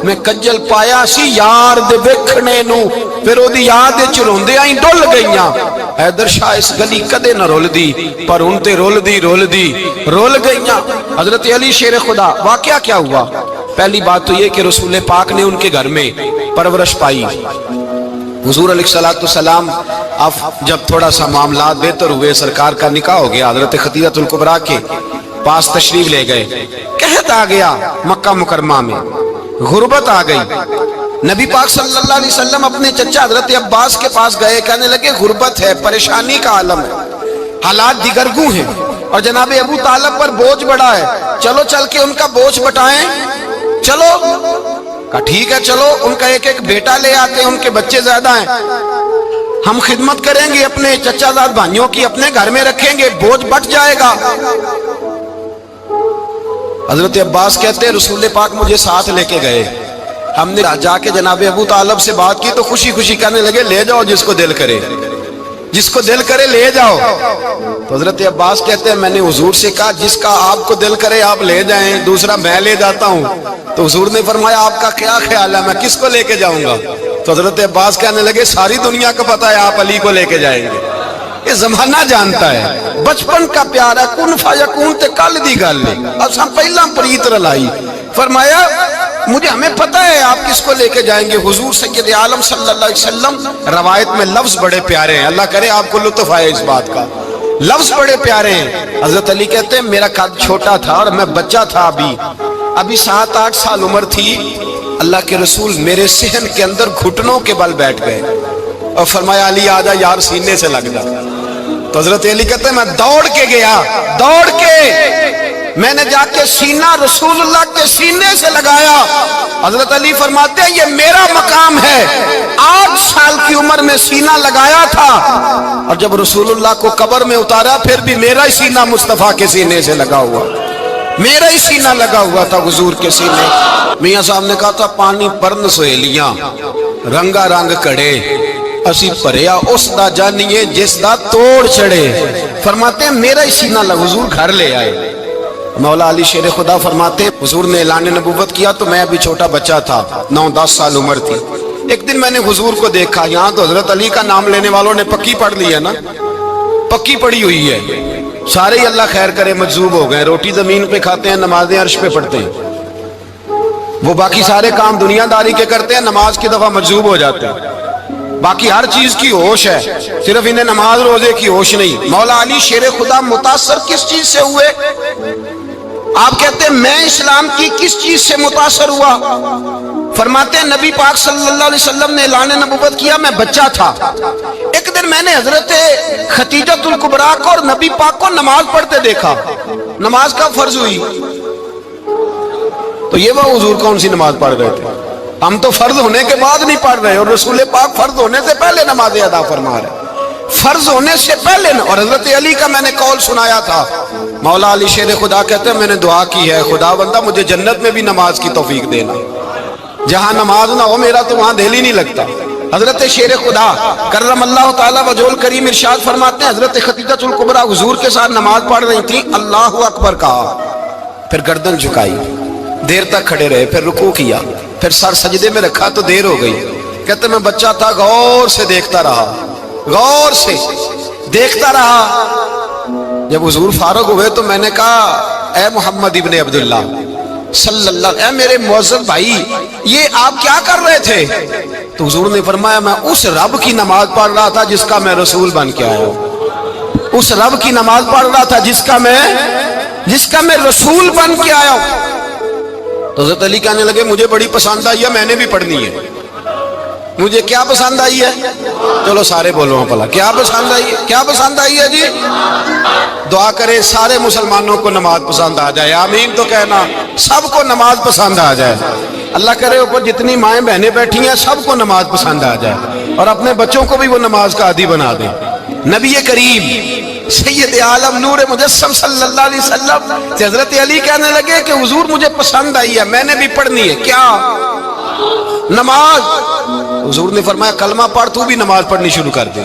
میں کجل پایا سی یار دے ویکھنے نو پھر او دی یاد وچ روندے آئی ڈل گئیاں حیدر شاہ اس گلی کدے نہ رول دی پر ان تے رول دی گئیاں حضرت علی شیر خدا واقعہ کیا ہوا پہلی بات تو یہ کہ رسول پاک نے ان کے گھر میں پرورش پائی حضور علیہ السلام اب جب تھوڑا سا معاملات بہتر ہوئے سرکار کا نکاح ہو گیا حضرت خدیجہ الکبریٰ کے پاس تشریف لے گئے قحط آ گیا مکہ مکرمہ میں غربت آ گئی نبی پاک صلی اللہ علیہ وسلم اپنے چچا حضرت عباس کے پاس گئے کہنے لگے غربت ہے پریشانی کا عالم ہے حالات دیگرگوں ہیں اور جناب ابو طالب پر بوجھ بڑا ہے چلو چل کے ان کا بوجھ بٹائیں چلو کہا ٹھیک ہے چلو ان کا ایک بیٹا لے آتے ہیں ان کے بچے زیادہ ہیں ہم خدمت کریں گے اپنے چچا زاد بھائیوں کی اپنے گھر میں رکھیں گے بوجھ بٹ جائے گا حضرت عباس کہتے ہیں رسول پاک مجھے ساتھ لے کے گئے ہم نے جا کے جناب ابو طالب سے بات کی تو خوشی خوشی کہنے لگے لے جاؤ جس کو دل کرے لے جاؤ تو حضرت عباس کہتے ہیں میں نے حضور سے کہا جس کا آپ کو دل کرے آپ لے جائیں دوسرا میں لے جاتا ہوں تو حضور نے فرمایا آپ کا کیا خیال ہے میں کس کو لے کے جاؤں گا تو حضرت عباس کہنے لگے ساری دنیا کو پتا ہے آپ علی کو لے کے جائیں گے یہ زمانہ جانتا ہے بچپن کا پیار ہے کن فیکون تے کل دی گل اب ہم پہلا پریت رلائی فرمایا مجھے ہمیں پتہ ہے آپ کس کو لے کے جائیں گے حضور سید عالم صلی اللہ علیہ وسلم روایت میں لفظ بڑے پیارے ہیں اللہ کرے آپ کو لطف آئے اس بات کا لفظ بڑے پیارے ہیں حضرت علی کہتے ہیں میرا قد چھوٹا تھا اور میں بچہ تھا ابھی 7-8 سال عمر تھی اللہ کے رسول میرے صحن کے اندر گھٹنوں کے بل بیٹھ گئے اور فرمایا علی آجا یار سینے سے لگ جا تو حضرت علی کہتے ہیں میں دوڑ کے گیا میں نے جا کے سینہ رسول اللہ کے سینے سے لگایا حضرت علی فرماتے ہیں یہ میرا مقام ہے 8 سال کی عمر میں سینہ لگایا تھا اور جب رسول اللہ کو قبر میں اتارا پھر بھی میرا ہی سینہ مصطفیٰ کے سینے سے لگا ہوا میرا ہی سینہ لگا ہوا تھا حضور کے سینے میاں صاحب نے کہا تھا پانی پرن سہیلیاں رنگا رنگ کڑے اسی پریا اس دا جانیے جس دا توڑ چڑے فرماتے ہیں میرا ہی سینہ لگا حضور گھر لے آئے مولا علی شیر خدا فرماتے حضور نے اعلان نبوت کیا تو میں ابھی چھوٹا بچہ تھا 9-10 سال عمر تھی ایک دن میں نے حضور کو دیکھا یہاں تو حضرت علی کا نام لینے والوں نے پکی پڑھ لی ہے نا پکی پڑھی ہوئی ہے سارے ہی اللہ خیر کرے مجذوب ہو گئے روٹی زمین پہ کھاتے ہیں نمازیں عرش پہ پڑھتے ہیں وہ باقی سارے کام دنیا داری کے کرتے ہیں نماز کی دفعہ مجذوب ہو جاتے ہیں باقی ہر چیز کی ہوش ہے صرف انہیں نماز روزے کی ہوش نہیں مولا علی شیر خدا متاثر کس چیز سے ہوئے آپ کہتے ہیں میں اسلام کی کس چیز سے متاثر ہوا فرماتے ہیں نبی پاک صلی اللہ علیہ وسلم نے اعلان نبوت کیا میں بچہ تھا ایک دن میں نے حضرت خدیجہ الکبریٰ کو اور نبی پاک کو نماز پڑھتے دیکھا نماز کا فرض ہوئی تو یہ وہ حضور کون سی نماز پڑھ رہے تھے ہم تو فرض ہونے کے بعد نہیں پڑھ رہے اور رسول پاک فرض ہونے سے پہلے نماز ادا فرما رہے فرض ہونے سے پہلے اور حضرت علی کا میں نے قول سنایا تھا مولا علی شیر خدا کہتے ہیں میں نے دعا کی ہے خدا بندہ مجھے جنت میں بھی نماز کی توفیق دینا جہاں نماز نہ ہو میرا تو وہاں دل ہی نہیں لگتا حضرت شیر خدا کرم اللہ تعالیٰ وجہہ کریم ارشاد فرماتے ہیں حضرت خدیجہ الکبریٰ حضور کے ساتھ نماز پڑھ رہی تھی اللہ اکبر کہا پھر گردن جھکائی دیر تک کھڑے رہے پھر رکوع کیا پھر سر سجدے میں رکھا تو دیر ہو گئی کہتے میں بچہ تھا غور سے دیکھتا رہا جب حضور فارغ ہوئے تو میں نے کہا اے محمد ابن عبداللہ صلی اللہ اے میرے معزز بھائی یہ آپ کیا کر رہے تھے تو حضور نے فرمایا میں اس رب کی نماز پڑھ رہا تھا جس کا میں رسول بن کے آیا ہوں اس رب کی نماز پڑھ رہا تھا جس کا میں رسول بن کے آیا ہوں تو حضرت علی کہنے لگے مجھے بڑی پسند آئی ہے میں نے بھی پڑھنی ہے مجھے کیا پسند آئی ہے چلو سارے بولو پلا کیا پسند آئی ہے جی دعا کرے سارے مسلمانوں کو نماز پسند آ جائے آمین تو کہنا سب کو نماز پسند آ جائے اللہ کرے اوپر جتنی مائیں بہنیں بیٹھی ہیں سب کو نماز پسند آ جائے اور اپنے بچوں کو بھی وہ نماز کا عادی بنا دیں نبی کریم سید عالم نور مجسم صلی اللہ علیہ وسلم سے حضرت علی کہنے لگے کہ حضور مجھے پسند آئی ہے میں نے بھی پڑھنی ہے کیا نماز حضور نے فرمایا کلمہ پڑھ تو بھی نماز پڑھنی شروع کر دے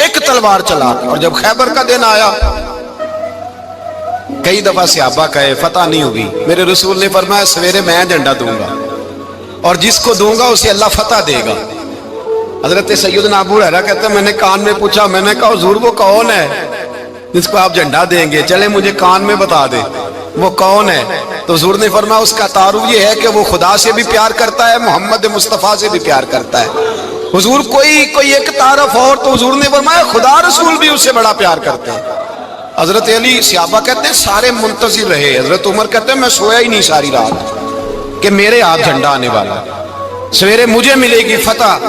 ایک تلوار چلا. اور جب خیبر کا دن آیا, کئی دفعہ صحابہ کہے فتح نہیں ہوگی, میرے رسول نے فرمایا سویرے میں جھنڈا دوں گا اور جس کو دوں گا اسے اللہ فتح دے گا. حضرت سیدنا ابو ہریرہ کہتے ہیں میں نے کان میں پوچھا, میں نے کہا حضور وہ کون ہے جس کو آپ جھنڈا دیں گے, چلے مجھے کان میں بتا دیں وہ کون ہے. تو حضور نے فرمایا اس کا تعارف یہ ہے کہ وہ خدا سے بھی پیار کرتا ہے, محمد مصطفیٰ سے بھی پیار کرتا ہے. حضور کوئی ایک تعارف اور, تو حضور نے فرمایا خدا رسول بھی اس سے بڑا پیار کرتے ہیں. حضرت علی, صحابہ کہتے ہیں سارے منتظر رہے. حضرت عمر کہتے ہیں میں سویا ہی نہیں ساری رات کہ میرے ہاتھ جھنڈا آنے والا, سویرے مجھے ملے گی فتح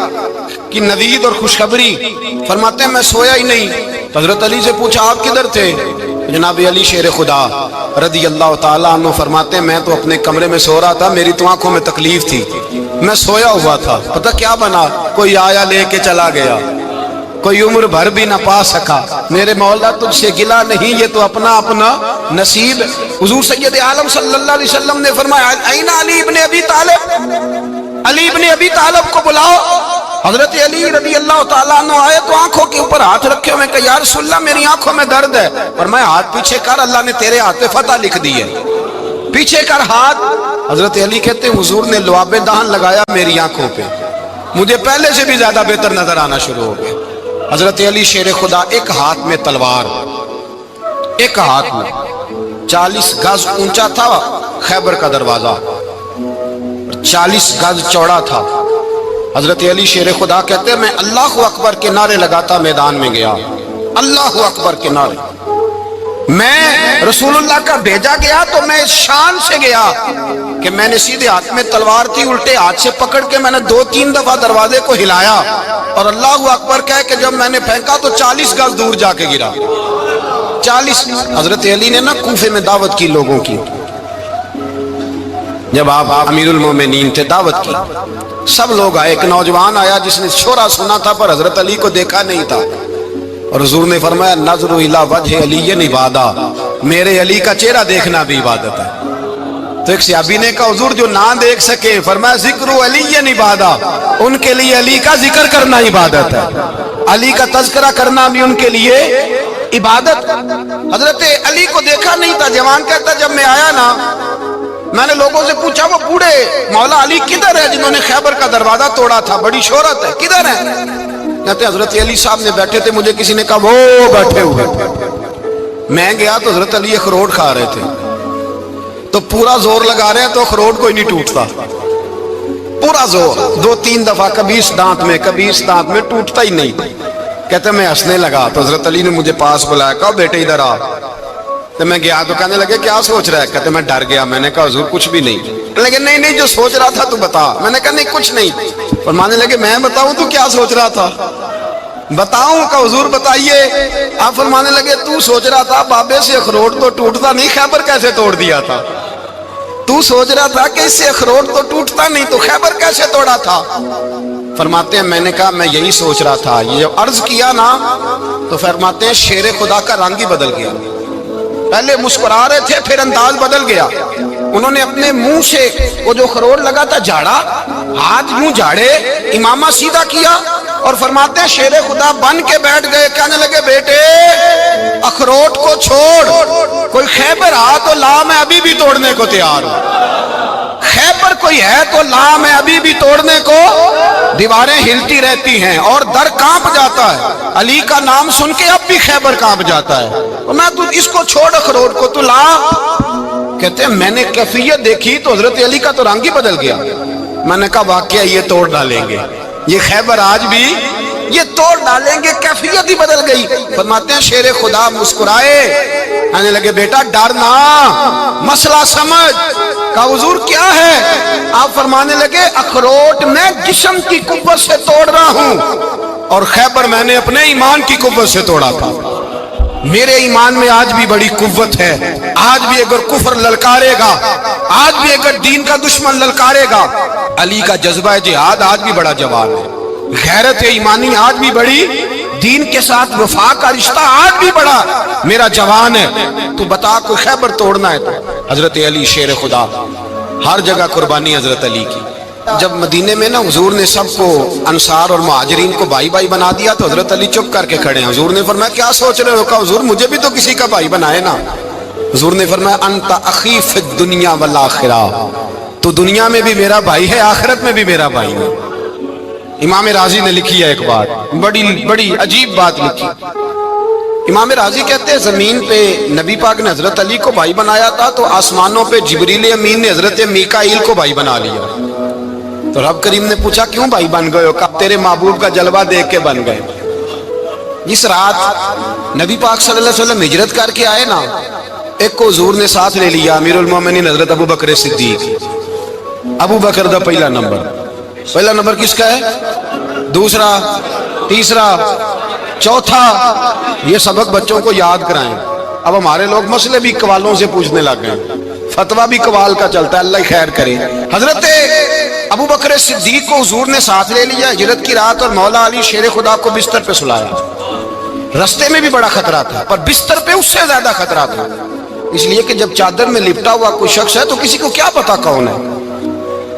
کی نوید اور خوشخبری. فرماتے ہیں میں سویا ہی نہیں. حضرت علی سے پوچھا آپ کدھر تھے؟ جناب علی شیر خدا رضی اللہ تعالیٰ عنہ فرماتے ہیں میں تو اپنے کمرے میں سو رہا تھا, میری تو آنکھوں میں تکلیف تھی, میں سویا ہوا تھا. پتہ کیا بنا, کوئی آیا لے کے چلا گیا, کوئی عمر بھر بھی نہ پا سکا. میرے مولا تجھ سے گلا نہیں, یہ تو اپنا اپنا نصیب. حضور سید عالم صلی اللہ علیہ وسلم نے فرمایا این علی ابن ابی طالب, علی ابن ابی طالب کو بلاؤ. حضرت علی رضی اللہ تعالیٰ عنہ آئے تو آنکھوں کے اوپر ہاتھ رکھے ہوئے کہ یا رسول اللہ میری آنکھوں میں درد ہے. فرمایا ہاتھ پیچھے کر, اللہ نے تیرے ہاتھ پہ فتح لکھ دی ہے, پیچھے کر ہاتھ. حضرت علی کہتے ہیں حضور نے لعاب دہن لگایا میری آنکھوں پہ, مجھے پہلے سے بھی زیادہ بہتر نظر آنا شروع ہو گیا. حضرت علی شیر خدا, ایک ہاتھ میں تلوار, ایک ہاتھ میں 40 گز اونچا تھا خیبر کا دروازہ, 40 گز چوڑا تھا. حضرت علی شیر خدا کہتے ہیں میں اللہ اکبر کے نعرے لگاتا میدان میں گیا, اللہ اکبر کے نعرے. میں رسول اللہ کا بھیجا گیا تو میں اس شان سے گیا کہ میں نے سیدھے ہاتھ میں تلوار تھی, الٹے ہاتھ سے پکڑ کے میں نے 2-3 دفعہ دروازے کو ہلایا اور اللہ اکبر کہہ کہ جب میں نے پھینکا تو 40 گز دور جا کے گرا. 40. حضرت علی نے نا کوفے میں دعوت کی لوگوں کی, جب آپ امیر المومنین تھے, دعوت کی, سب لوگ آئے. ایک نوجوان آیا جس نے شورا سنا تھا پر حضرت علی کو دیکھا نہیں تھا, اور حضور نے فرمایا نظر الی وجہ علی عبادہ, میرے علی کا چہرہ دیکھنا بھی عبادت ہے. تو ایک صحابی نے کہا حضور جو نہ دیکھ سکے, فرمایا ذکر علی عبادہ, ان کے لیے علی کا ذکر کرنا عبادت ہے, علی کا تذکرہ کرنا بھی ان کے لیے عبادت. حضرت علی کو دیکھا نہیں تھا. جوان کہتا جب میں آیا نا میں نے لوگوں سے پوچھا وہ بوڑھے مولا علی کدھر ہے جنہوں نے خیبر کا دروازہ توڑا تھا, بڑی شہرت ہے, کدھر ہے؟ کہتے حضرت علی صاحب نے بیٹھے تھے, مجھے کسی نے کہا وہ بیٹھے ہوئے. میں گیا تو حضرت علی اخروٹ کھا رہے تھے, تو پورا زور لگا رہے ہیں تو اخروٹ کوئی نہیں ٹوٹتا, پورا زور 2-3 دفعہ, کبھی اس دانت میں کبھی اس دانت میں, ٹوٹتا ہی نہیں. کہتے میں ہنسنے لگا تو حضرت علی نے مجھے پاس بلایا, کہا بیٹے ادھر آ. تو میں گیا تو کہنے لگے کیا سوچ رہا ہے؟ کہتے میں ڈر گیا. میں نے کہا حضور کچھ بھی نہیں. لیکن نہیں جو سوچ رہا تھا تو بتا. میں نے کہا نہیں کچھ نہیں. فرمانے لگے میں بتاؤں تو کیا سوچ رہا تھا؟ بتاؤں کہ حضور بتائیے. آپ فرمانے لگے تو سوچ رہا تھا بابے سے اخروٹ تو ٹوٹتا نہیں, خیبر کیسے توڑ دیا تھا؟ تو سوچ رہا تھا کہ اس سے اخروٹ تو ٹوٹتا نہیں تو خیبر کیسے توڑا تھا؟ فرماتے ہیں میں نے کہا میں یہی سوچ رہا تھا. یہ جب عرض کیا نا تو فرماتے ہیں شیر خدا کا رنگ ہی بدل گیا. پہلے مسکرا رہے تھے پھر انداز بدل گیا. انہوں نے اپنے منہ سے وہ جو خروٹ لگا تھا جھاڑا, ہاتھ یوں جھاڑے, امامہ سیدھا کیا اور فرماتے ہیں شیر خدا بن کے بیٹھ گئے. کہنے لگے بیٹے اخروٹ کو چھوڑ, کوئی خیبر آ تو لا, میں ابھی بھی توڑنے کو تیار ہوں. خیبر کوئی ہے تو لا, میں ابھی بھی توڑنے کو. دیواریں ہلتی رہتی ہیں اور در کانپ جاتا ہے. علی کا نام سن کے اب بھی خیبر کانپ جاتا ہے. میں تو اس کو چھوڑ اخروٹ کو تو لا. کہتے ہیں میں نے کیفیت دیکھی تو حضرت علی کا تو رنگ ہی بدل گیا. میں نے کہا واقعہ یہ توڑ ڈالیں گے, یہ خیبر آج بھی یہ توڑ ڈالیں گے, کیفیت ہی بدل گئی. فرماتے ہیں شیر خدا مسکرائے, کہنے لگے بیٹا ڈرنا, مسئلہ سمجھ. کہا حضور کیا ہے؟ آپ فرمانے لگے اخروٹ میں جسم کی قوت سے توڑ رہا ہوں اور خیبر میں نے اپنے ایمان کی قوت سے توڑا تھا. میرے ایمان میں آج بھی بڑی قوت ہے. آج بھی اگر کفر للکارے گا, آج بھی اگر دین کا دشمن للکارے گا, علی کا جذبہ جہاد آج بھی بڑا جوان ہے. غیرت ایمانی آج بھی بڑی, دین کے ساتھ وفا کا رشتہ آج بھی بڑا میرا جوان ہے. تو بتا کوئی خیبر توڑنا ہے تو. حضرت علی شیر خدا, ہر جگہ قربانی حضرت علی کی. جب مدینے میں نا حضور نے سب کو انصار اور مہاجرین کو بھائی بھائی بنا دیا تو حضرت علی چپ کر کے کھڑے ہیں. حضور نے فرمایا کیا سوچ رہے ہو؟ کہا حضور مجھے بھی تو کسی کا بھائی بنائے نا. حضور نے فرمایا انت اخی فی الدنیا والآخرہ، تو دنیا میں بھی میرا بھائی ہے، آخرت میں بھی میرا بھائی ہے. امام راضی نے لکھی ہے ایک بات، بڑی عجیب بات لکھی. امام راضی کہتے ہیں زمین پہ نبی پاک نے حضرت علی کو بھائی بنایا تھا تو آسمانوں پہ جبریل امین نے حضرت میکائیل کو بھائی بنا لیا. تو رب کریم نے پوچھا کیوں بھائی بن گئے ہو؟ کہا تیرے محبوب کا جلوہ دیکھ کے بن گئے. جس رات نبی پاک صلی اللہ علیہ وسلم ہجرت کر کے آئے نا، ایک کو حضور نے ساتھ لے لیا، امیر المومنین حضرت ابو بکر صدیق. ابو بکر دا پہلا نمبر کس کا ہے؟ دوسرا، تیسرا، چوتھا. یہ سبق بچوں کو یاد کرائیں. اب ہمارے لوگ مسئلے بھی قوالوں سے پوچھنے لگ گئے، فتویٰ بھی قوال کا چلتا ہے، اللہ خیر کرے. حضرت ابو بکر صدیق کو حضور نے ساتھ لے لیا ہجرت کی رات، اور مولا علی شیر خدا کو بستر پہ سلایا. رستے میں بھی بڑا خطرہ تھا پر بستر پہ اس سے زیادہ خطرہ تھا، اس لیے کہ جب چادر میں لپٹا ہوا کوئی شخص ہے تو کسی کو کیا پتا کون ہے.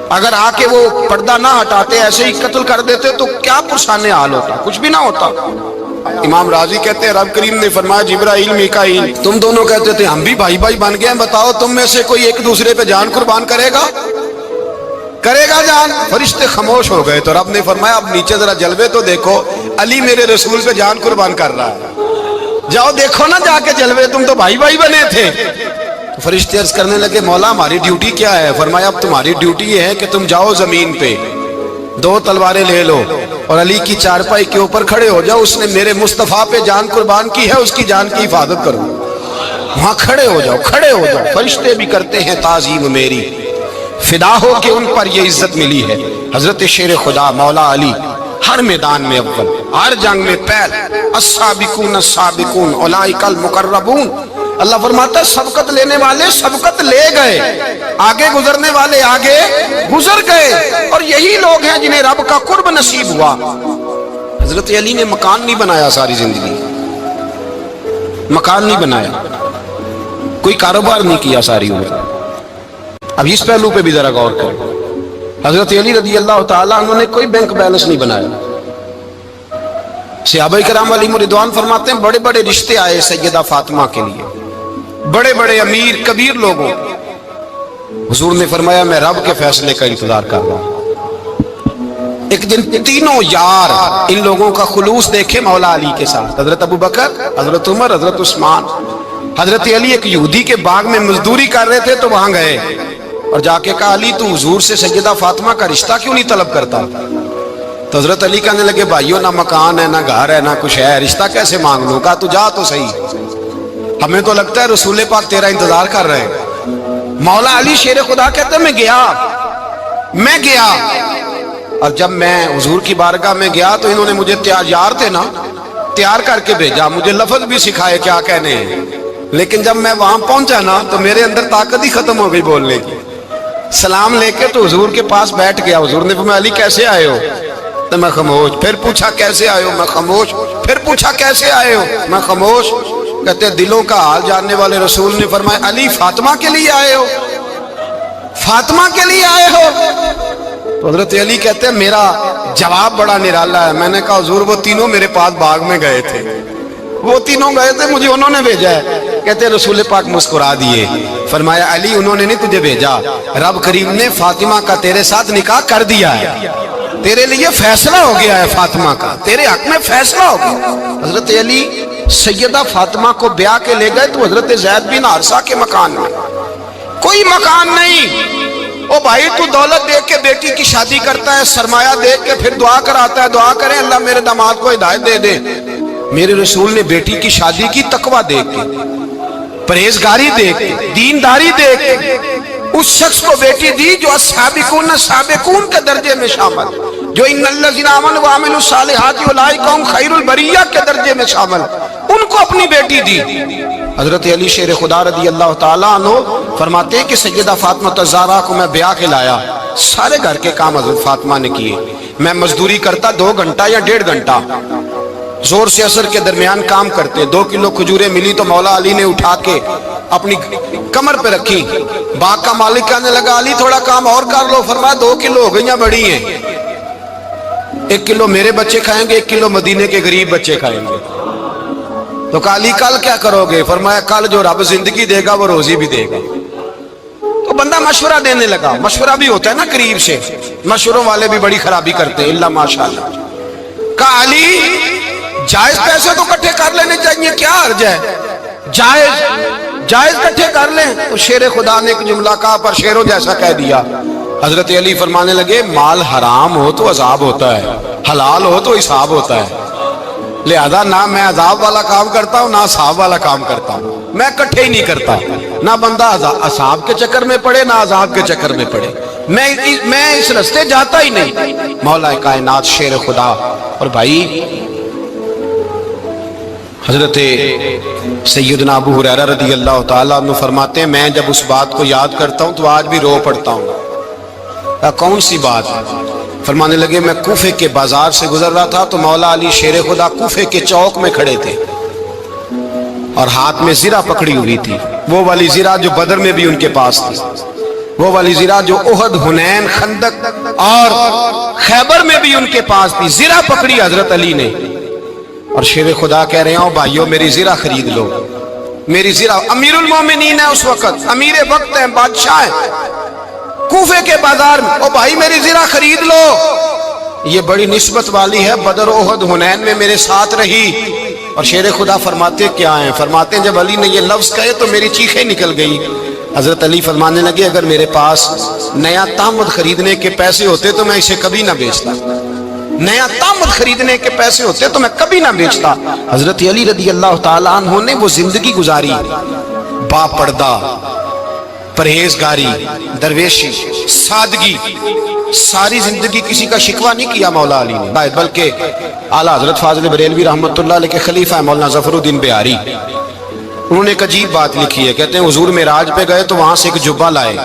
اگر آ کے وہ پردہ نہ ہٹاتے ایسے ہی قتل کر دیتے تو کیا پرسانے حال ہوتا، کچھ بھی نہ ہوتا. امام راضی کہتے ہیں رب کریم نے فرمایا جبرائیل میکائیل تم دونوں کہتے تھے ہم بھی بھائی بھائی بن گئے ہیں، بتاؤ تم میں سے کوئی ایک دوسرے پہ جان قربان کرے گا جان؟ فرشتے خاموش ہو گئے. تو رب نے فرمایا اب نیچے ذرا جلوے تو دیکھو، علی میرے رسول پہ جان قربان کر رہا ہے، جاؤ دیکھو نا جا کے جلوے، تم تو بھائی بھائی بنے تھے. تو فرشتے عرض کرنے لگے مولا ہماری ڈیوٹی کیا ہے؟ فرمایا اب تمہاری ڈیوٹی یہ ہے کہ تم جاؤ زمین پہ، دو تلواریں لے لو اور علی کی چارپائی کے اوپر کھڑے ہو جاؤ. اس نے میرے مصطفیٰ پہ جان قربان کی ہے، اس کی جان کی حفاظت کرو. وہاں کھڑے ہو جاؤ. فرشتے بھی کرتے ہیں تعظیم میری، فدا ہو کہ ان پر یہ عزت ملی ہے. حضرت شیر خدا مولا علی ہر میدان میں اول، ہر جنگ میں پہل. السابقون السابقون اولئک المقربون. اللہ فرماتا ہے سبقت لینے والے سبقت لے گئے، آگے گزرنے والے آگے گزر گئے، اور یہی لوگ ہیں جنہیں رب کا قرب نصیب ہوا. حضرت علی نے مکان نہیں بنایا، ساری زندگی مکان نہیں بنایا، کوئی کاروبار نہیں کیا ساری عمر. اب اس پہلو پہ بھی ذرا غور کریں. حضرت علی رضی اللہ تعالیٰ انہوں نے کوئی بینک بیلنس نہیں بنایا. صحابہ کرام علیہم رضوان فرماتے ہیں بڑے بڑے رشتے آئے سیدہ فاطمہ کے لیے، بڑے بڑے امیر کبیر لوگوں. حضور نے فرمایا میں رب کے فیصلے کا انتظار کر رہا ہوں. ایک دن تینوں یار ان لوگوں کا خلوص دیکھے مولا علی کے ساتھ، حضرت ابو بکر، حضرت عمر، حضرت عثمان. حضرت علی ایک یہودی کے باغ میں مزدوری کر رہے تھے تو وہاں گئے اور جا کے کہا علی تو حضور سے سیدہ فاطمہ کا رشتہ کیوں نہیں طلب کرتا؟ تو حضرت علی کہنے لگے بھائیو نہ مکان ہے، نہ گھر ہے، نہ کچھ ہے، رشتہ کیسے مانگ لوں؟ کہا تو جا تو صحیح، ہمیں تو لگتا ہے رسول پاک تیرا انتظار کر رہے ہیں. مولا علی شیر خدا کہتے ہیں میں گیا اور جب میں حضور کی بارگاہ میں گیا تو انہوں نے مجھے یار تھے نا، تیار کر کے بھیجا، مجھے لفظ بھی سکھائے کیا کہنے ہیں. لیکن جب میں وہاں پہنچا نا تو میرے اندر طاقت ہی ختم ہو گئی بولنے کی. سلام لے کے تو حضور کے پاس بیٹھ گیا. حضور نے فرمایا علی کیسے آئے ہو؟ تو میں خاموش. پھر پوچھا کیسے آئے ہو؟ میں خاموش. پھر پوچھا کیسے آئے ہو؟ میں خاموش. کہتے دلوں کا حال جاننے والے رسول نے فرمایا علی فاطمہ کے لیے آئے ہو؟ فاطمہ کے لیے آئے ہو؟ تو حضرت علی کہتے ہیں میرا جواب بڑا نرالا ہے. میں نے کہا حضور وہ تینوں میرے پاس باغ میں گئے تھے، وہ تینوں گئے تھے، مجھے انہوں نے بھیجا ہے. کہتے ہیں رسول پاک مسکرا دیے، فرمایا علی انہوں نے نہیں تجھے بھیجا، رب کریم نے فاطمہ کا تیرے ساتھ نکاح کر دیا ہے، تیرے لیے فیصلہ ہو گیا ہے، فاطمہ کا تیرے حق میں فیصلہ ہو گیا. حضرت علی سیدہ فاطمہ کو بیاہ کے لے گئے تو حضرت زید بن حارثہ کے مکان میں کوئی مکان نہیں. او بھائی تو دولت دیکھ کے بیٹی کی شادی کرتا ہے، سرمایہ دیکھ کے پھر دعا کراتا ہے، دعا کریں اللہ میرے داماد کو ہدایت دے دے. میرے رسول نے بیٹی کی شادی کی تقوی دیکھ کے، پرہیزگاری دیکھ کے، دینداری دیکھ کے اس شخص کو بیٹی دی جو السابقون سابقون کے درجے میں شامل، جو ان الذین آمنوا وعملوا الصالحات اولئک هم خیر البریہ کے درجے میں شامل، ان کو اپنی بیٹی دی. حضرت علی شیر خدا رضی اللہ تعالیٰ عنہ فرماتے ہیں کہ سیدہ فاطمہ الزہرا کو میں بیاہ کے لایا، سارے گھر کے کام حضرت فاطمہ نے کیے. میں مزدوری کرتا 2 گھنٹہ یا 1.5 گھنٹہ، زور سے اثر کے درمیان کام کرتے. 2 کلو کھجوریں ملی تو مولا علی نے اٹھا کے اپنی کمر پہ رکھی. باغ کا مالک کہنے لگا علی تھوڑا کام اور کر لو. فرمایا 2 کلو ہو گئیں بڑی ہیں, 1 کلو میرے بچے کھائیں گے, 1 کلو مدینے کے غریب بچے کھائیں گے. تو کہا علی کل کیا کرو گے؟ فرمایا کل جو رب زندگی دے گا وہ روزی بھی دے گا. تو بندہ مشورہ دینے لگا. مشورہ بھی ہوتا ہے نا قریب سے, مشوروں والے بھی بڑی خرابی کرتے ہیں اللہ ماشاءاللہ. کہا علی جائز پیسے تو کٹھے کر لینے چاہیے, کیا حرج ہے, جائز کٹھے کر لیں. تو شیر خدا نے ایک جملہ کہا پر شیروں جیسا کہہ دیا. حضرت علی فرمانے لگے مال حرام ہو تو عذاب ہوتا ہے, حلال ہو تو حساب ہوتا ہے. لہذا نہ میں عذاب والا کام کرتا ہوں نہ حساب والا کام کرتا ہوں, میں کٹھے ہی نہیں کرتا. نہ بندہ عذاب کے چکر میں پڑے نہ عذاب کے چکر میں پڑے, میں اس رستے جاتا ہی نہیں. مولا کائنات شیر خدا. اور بھائی حضرت سیدنا ابو ہریرہ رضی اللہ تعالیٰ عنہ فرماتے ہیں میں جب اس بات کو یاد کرتا ہوں تو آج بھی رو پڑتا ہوں. کون سی بات؟ فرمانے لگے میں کوفے کے بازار سے گزر رہا تھا تو مولا علی شیر خدا کوفے کے چوک میں کھڑے تھے اور ہاتھ میں زرہ پکڑی ہوئی تھی, وہ والی زرہ جو بدر میں بھی ان کے پاس تھی, وہ والی زرہ جو احد, حنین, خندق اور خیبر میں بھی ان کے پاس تھی. زرہ پکڑی حضرت علی نے اور شیر خدا کہہ رہے ہیں بھائیو میری زرہ خرید لو. میری زرہ, امیر المومنین ہے اس وقت, امیر وقت ہیں, بادشاہ ہیں, کوفے کے بازار میں, او بھائی میری زرہ خرید لو. یہ بڑی نسبت والی ہے, بدر, احد, حنین میں میرے ساتھ رہی. اور شیر خدا فرماتے کیا ہیں؟ فرماتے ہیں جب علی نے یہ لفظ کہے تو میری چیخیں نکل گئی. حضرت علی فرمانے لگے اگر میرے پاس نیا تامد خریدنے کے پیسے ہوتے تو میں اسے کبھی نہ بیچتا, نیا تامد خریدنے کے پیسے ہوتے تو میں کبھی نہ بیچتا. حضرت علی رضی اللہ تعالیٰ عنہ نے وہ زندگی گزاری, با پردہ, پرہیزگاری, درویشی, سادگی, ساری زندگی کسی کا شکوہ نہیں کیا مولا علی نے, بلکہ اعلیٰ حضرت فاضل بریلوی رحمۃ اللہ علیہ کے خلیفہ مولانا ظفر الدین بہاری, انہوں نے ایک عجیب بات لکھی ہے. کہتے ہیں حضور معراج پہ گئے تو وہاں سے ایک جبہ لائے,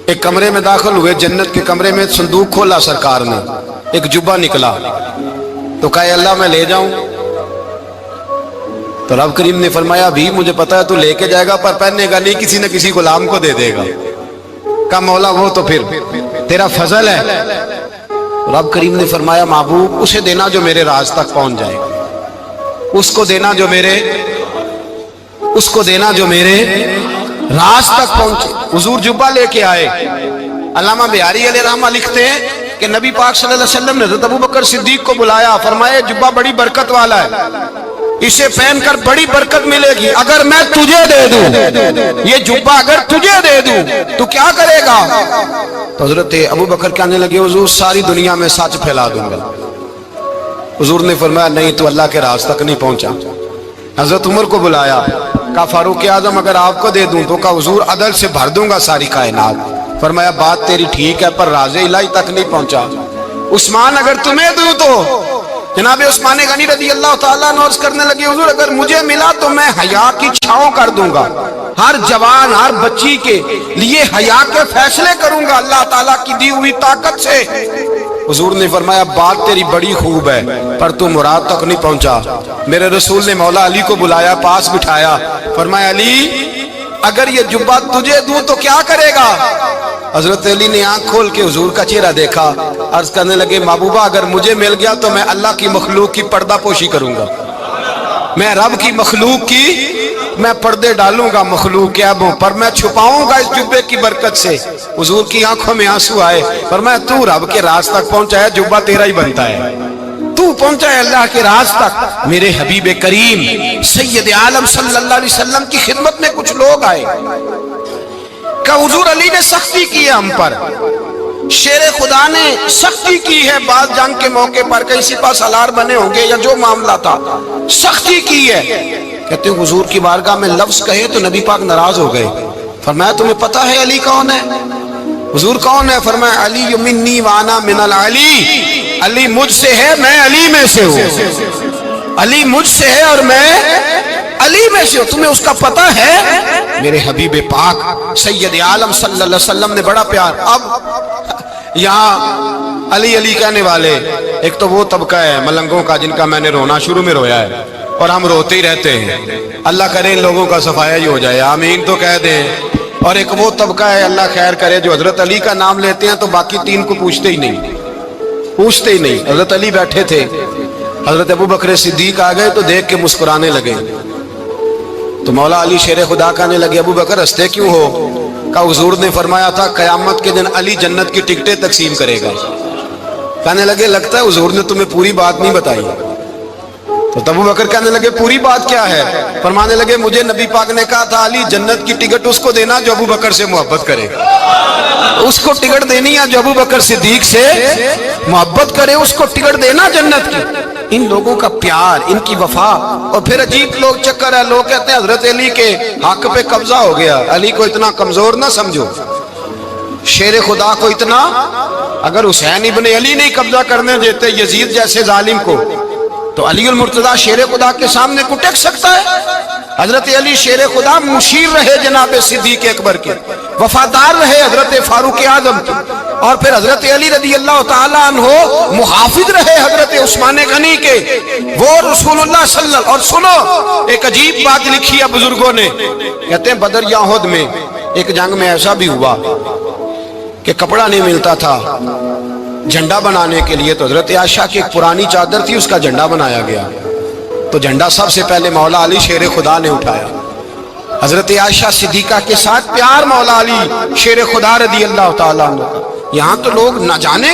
ایک کمرے میں داخل ہوئے, جنت کے کمرے میں صندوق کھولا سرکار نے, ایک جبہ نکلا تو کہا اللہ میں لے جاؤں. تو رب کریم نے فرمایا بھی مجھے پتا ہے تو لے کے جائے گا پر پہننے گا نہیں, کسی نہ کسی غلام کو دے دے گا. کہا مولا وہ تو پھر تیرا فضل ہے. رب کریم نے فرمایا محبوب اسے دینا جو میرے راز تک پہنچ جائے, اس کو دینا جو میرے راز تک پہنچے. حضور جبہ لے کے آئے. علامہ بہاری علیہ رحمہ لکھتے ہیں کہ نبی پاک صلی اللہ علیہ وسلم نے حضرت ابوبکر صدیق کو بلایا, فرمایا جبہ بڑی برکت والا ہے, اسے پہن کر بڑی برکت ملے گی. اگر میں تجھے دے دوں یہ جبہ, اگر تجھے دے دوں تو کیا کرے گا؟ تو حضرت ابوبکر کہنے لگے حضور ساری دنیا میں سچ پھیلا دوں گا. حضور نے فرمایا نہیں تو اللہ کے راز تک نہیں پہنچا. حضرت عمر کو بلایا, کہا فاروق اعظم اگر آپ کو دے دوں تو کہا حضور عدل سے بھر دوں گا ساری کائنات. فرمایا بات تیری ٹھیک ہے پر راز الہی تک نہیں پہنچا. عثمان اگر تمہیں دوں تو جناب عثمان غنی رضی اللہ تعالیٰ عنہ عرض کرنے لگے حضور اگر مجھے ملا تو میں حیا کی چھاؤں کر دوں گا, ہر جوان ہر بچی کے لیے حیا کے فیصلے کروں گا اللہ تعالیٰ کی دی ہوئی طاقت سے. حضور نے فرمایا بات تیری بڑی خوب ہے پر تو مراد تک نہیں پہنچا. میرے رسول نے مولا علی کو بلایا, پاس بٹھایا, فرمایا علی اگر یہ جبہ تجھے دوں تو کیا کرے گا؟ حضرت علی نے آنکھ کھول کے حضور کا چہرہ دیکھا, عرض کرنے لگے محبوبہ اگر مجھے مل گیا تو میں اللہ کی مخلوق کی پردہ پوشی کروں گا, میں رب کی مخلوق کی میں پردے ڈالوں گا مخلوق کے عیبوں پر, میں چھپاؤں گا اس جبے کی برکت سے. حضور کی آنکھوں میں آنسو آئے, فرمایا تو رب کے راز تک پہنچا ہے, جبہ تیرا ہی بنتا ہے, تو پہنچا ہے اللہ کے راز تک. میرے حبیب کریم سید عالم صلی اللہ علیہ وسلم کی خدمت میں کچھ لوگ آئے کہ حضور علی نے سختی کی ہے ہم پر, شیر خدا نے سختی کی ہے بعض جنگ کے موقع پر, کہیں سپاہ سالار بنے ہوں گے یا جو معاملہ تھا, سختی کی ہے. کہتے ہیں حضور کی بارگاہ میں لفظ کہے تو نبی پاک ناراض ہو گئے. فرمایا تمہیں پتا ہے علی کون ہے؟ حضور کون ہے؟ فرمایا علی منی وانا من العلی, علی مجھ سے ہے میں علی میں سے ہوں, علی مجھ سے ہے اور میں علی میں سے ہوں. تمہیں اس کا پتہ ہے؟ میرے حبیب پاک سید عالم صلی اللہ علیہ وسلم نے بڑا پیار. اب یہاں علی علی کہنے والے ایک تو وہ طبقہ ہے ملنگوں کا جن کا میں نے رونا شروع میں رویا ہے اور ہم روتے ہی رہتے ہیں، اللہ کرے ان لوگوں کا صفایا ہی ہو جائے، آمین تو کہہ دیں۔ اور ایک وہ طبقہ ہے اللہ خیر کرے جو حضرت علی کا نام لیتے ہیں تو باقی تین کو پوچھتے ہی نہیں، پوچھتے ہی نہیں۔ حضرت علی بیٹھے تھے، حضرت ابو بکر صدیق آ گئے تو دیکھ کے مسکرانے لگے، تو مولا علی شیر خدا کہنے لگے ابو بکر ہنستے کیوں ہو؟ کہا حضور نے فرمایا تھا قیامت کے دن علی جنت کی ٹکٹیں تقسیم کرے گا۔ کہنے لگے لگتا ہے حضور نے تمہیں پوری بات نہیں بتائی۔ تو ابو بکر کہنے لگے پوری بات کیا ہے؟ فرمانے لگے مجھے نبی پاک نے کہا تھا علی جنت کی ٹکٹ اس کو دینا جو ابو بکر سے محبت کرے، اس کو ٹکٹ دینی ہے جو ابو بکر صدیق سے محبت کرے، اس کو ٹکٹ دینا جنت کی۔ ان لوگوں کا پیار، ان کی وفا۔ اور پھر عجیب لوگ چکر ہے، لوگ کہتے ہیں حضرت علی کے حق پہ قبضہ ہو گیا، علی کو اتنا کمزور نہ سمجھو، شیر خدا کو اتنا، اگر حسین ابن علی نہیں قبضہ کرنے دیتے یزید جیسے ظالم کو تو علی المرتضیٰ شیر خدا کے سامنے کو ٹک سکتا ہے؟ حضرت علی شیر خدا مشیر رہے جناب صدیق اکبر کے، وفادار رہے حضرت فاروق اعظم کے، اور پھر حضرت علی رضی اللہ تعالیٰ عنہ محافظ رہے حضرت عثمان غنی کے، وہ رسول اللہ صلی اللہ۔ اور سنو ایک عجیب بات لکھی ہے بزرگوں نے، کہتے ہیں بدر یا احد میں ایک جنگ میں ایسا بھی ہوا کہ کپڑا نہیں ملتا تھا جھنڈا بنانے کے لیے، تو حضرت عائشہ کی ایک پرانی چادر تھی، اس کا جھنڈا بنایا گیا، تو جھنڈا سب سے پہلے مولا علی شیر خدا نے اٹھایا۔ حضرت عائشہ صدیقہ کے ساتھ پیار مولا علی شیر خدا رضی اللہ تعالیٰ عنہ۔ یہاں تو لوگ نہ جانے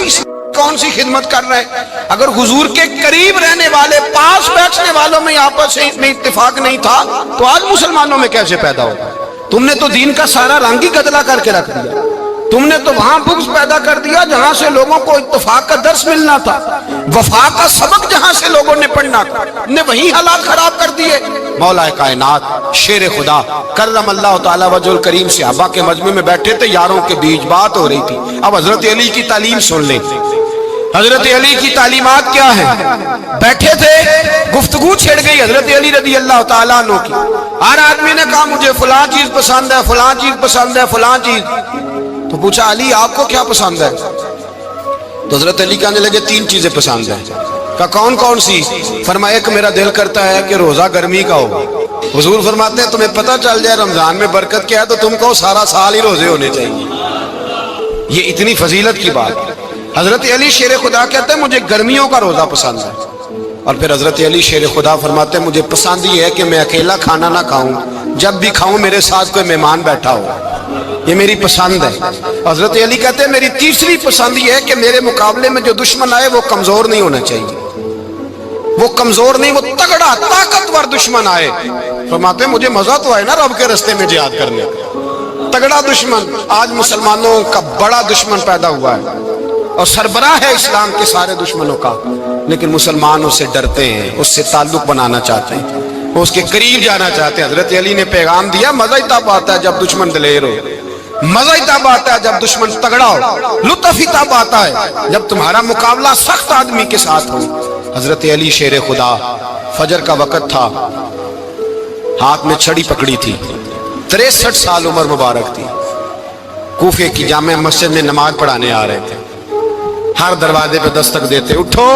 کون سی خدمت کر رہے ہیں۔ اگر حضور کے قریب رہنے والے، پاس بیٹھنے والوں میں آپس میں اتفاق نہیں تھا تو آج مسلمانوں میں کیسے پیدا ہو؟ تم نے تو دین کا سارا رنگ ہی گدلا کر کے رکھ دیا، تم نے تو وہاں بغض پیدا کر دیا جہاں سے لوگوں کو اتفاق کا درس ملنا تھا، وفا کا سبق جہاں سے لوگوں نے پڑھنا تھا، نے وہی حالات خراب کر دیے۔ مولا کائنات شیر خدا کرم اللہ تعالیٰ وجہ الکریم صحابہ کے مجمع میں بیٹھے تھے، یاروں کے بیچ بات ہو رہی تھی۔ اب حضرت علی کی تعلیم سن لیں، حضرت علی کی تعلیمات کیا ہیں؟ بیٹھے تھے، گفتگو چھڑ گئی حضرت علی رضی اللہ تعالیٰ عنہ کی، ہر آدمی نے کہا مجھے فلاں چیز پسند ہے، فلاں چیز پسند ہے، فلاں چیز۔ تو پوچھا علی آپ کو کیا پسند ہے؟ تو حضرت علی کہنے لگے تین چیزیں پسند ہیں۔ کہا کون کون سی؟ فرمایا ایک میرا دل کرتا ہے کہ روزہ گرمی کا ہو۔ حضور فرماتے ہیں تمہیں پتہ چل جائے رمضان میں برکت کیا ہے تو تم کو سارا سال ہی روزے ہونے چاہیے، یہ اتنی فضیلت کی بات۔ حضرت علی شیر خدا کہتے ہیں مجھے گرمیوں کا روزہ پسند ہے۔ اور پھر حضرت علی شیر خدا فرماتے ہیں مجھے پسند یہ ہے کہ میں اکیلا کھانا نہ کھاؤں، جب بھی کھاؤں میرے ساتھ کوئی مہمان بیٹھا ہو، یہ میری پسند ہے۔ حضرت علی کہتے ہیں میری تیسری پسند یہ ہے کہ میرے مقابلے میں جو دشمن آئے وہ کمزور نہیں ہونا چاہیے، وہ کمزور نہیں، وہ تگڑا طاقتور دشمن آئے۔ فرماتے ہیں مجھے مزہ تو آئے نا رب کے رستے میں جہاد کرنے کا، تگڑا دشمن۔ آج مسلمانوں کا بڑا دشمن پیدا ہوا ہے اور سربراہ ہے اسلام کے سارے دشمنوں کا، لیکن مسلمان اس سے ڈرتے ہیں، اس سے تعلق بنانا چاہتے ہیں، وہ اس کے قریب جانا چاہتے ہیں۔ حضرت علی نے پیغام دیا مزہ ہی تب آتا ہے جب دشمن دلیر ہو، مزہ ہی تب آتا ہے جب دشمن تگڑا ہو، لطف ہی تب آتا ہے جب تمہارا مقابلہ سخت آدمی کے ساتھ ہو۔ حضرت علی شیر خدا، فجر کا وقت تھا، ہاتھ میں چھڑی پکڑی تھی، 63 سال عمر مبارک تھی، کوفے کی جامع مسجد میں نماز پڑھانے آ رہے تھے، ہر دروازے پہ دستک دیتے اٹھو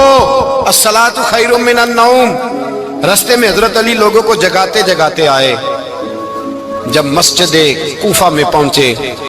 الصلاۃ خیر من النوم۔ رستے میں حضرت علی لوگوں کو جگاتے جگاتے آئے، جب مسجد کوفہ میں پہنچے